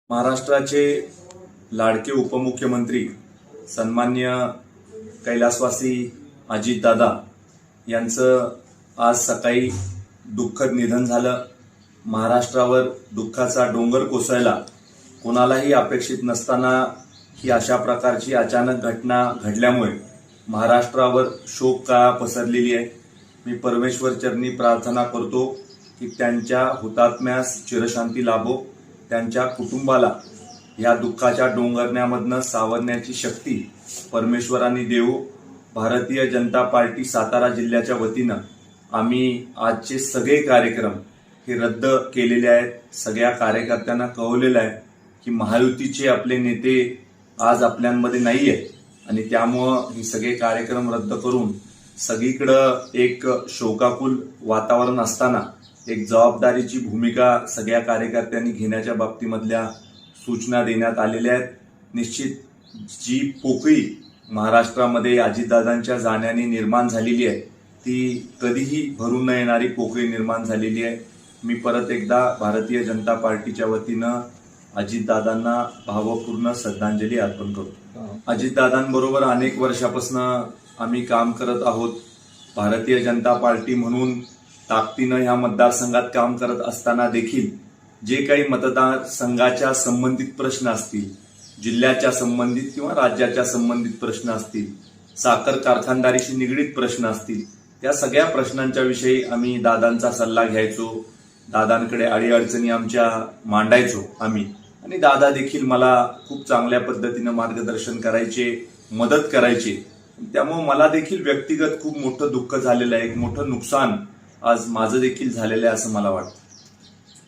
महाराष्ट्राचे लाडके उपमुख्यमंत्री सन्मान्य कैलासवासी अजितदादा यांचं आज सकाळी दुःखद निधन झालं। महाराष्ट्रावर दुःखाचा डोंगर कोसळला। कोणालाही अपेक्षित नसताना ही अशा प्रकारची अचानक घटना घडल्यामुळे महाराष्ट्रावर शोककळा पसरलेली आहे। मी परमेश्वर चरणी प्रार्थना करतो की त्यांच्या हुतात्म्यास चिरशांती लाभो, त्यांच्या कुटुंबाला या दुःखाच्या डोंगरण्यामधनं सावरण्याची शक्ती परमेश्वरांनी देवो। भारतीय जनता पार्टी सातारा जिल्ह्याच्या वतीनं आम्ही आजचे सगळे कार्यक्रम हे रद्द केलेले आहेत। सगळ्या कार्यकर्त्यांना कळवलेलं आहे की महायुतीचे आपले नेते आज आपल्यांमध्ये नाहीये आणि त्यामुळं हे सगळे कार्यक्रम रद्द करून सगळीकडं एक शोकाकुल वातावरण असताना एक जबाबदारीची भूमिका सगळ्या कार्यकर्त्यांनी घेण्याच्या बाबतीमधल्या सूचना देण्यात आलेल्या आहेत। निश्चित जी पोकळी महाराष्ट्रामध्ये अजितदादांच्या जाण्याने निर्माण झालेली आहे ती कधीही भरून न येणारी पोकळी निर्माण झालेली आहे। मी परत एकदा भारतीय जनता पार्टीच्या वतीनं अजितदादांना भावपूर्ण श्रद्धांजली अर्पण करतो। अजितदादांबरोबर अनेक वर्षापासून आम्ही काम करत आहोत। भारतीय जनता पार्टी म्हणून ताकदीनं ह्या मतदारसंघात काम करत असताना देखील जे काही मतदारसंघाच्या संबंधित प्रश्न असतील, जिल्ह्याच्या संबंधित किंवा राज्याच्या संबंधित प्रश्न असतील, साखर कारखानदारीशी निगडीत प्रश्न असतील, त्या सगळ्या प्रश्नांच्या विषयी आम्ही दादांचा सल्ला घ्यायचो, दादांकडे अडीअडचणी आमच्या मांडायचो आम्ही, आणि दादा देखील मला खूप चांगल्या पद्धतीनं मार्गदर्शन करायचे, मदत करायचे। त्यामुळे मला देखील व्यक्तिगत खूप मोठं दुःख झालेलं आहे, एक मोठं नुकसान आज माझं देखील झालेलं आहे असं मला वाटतं।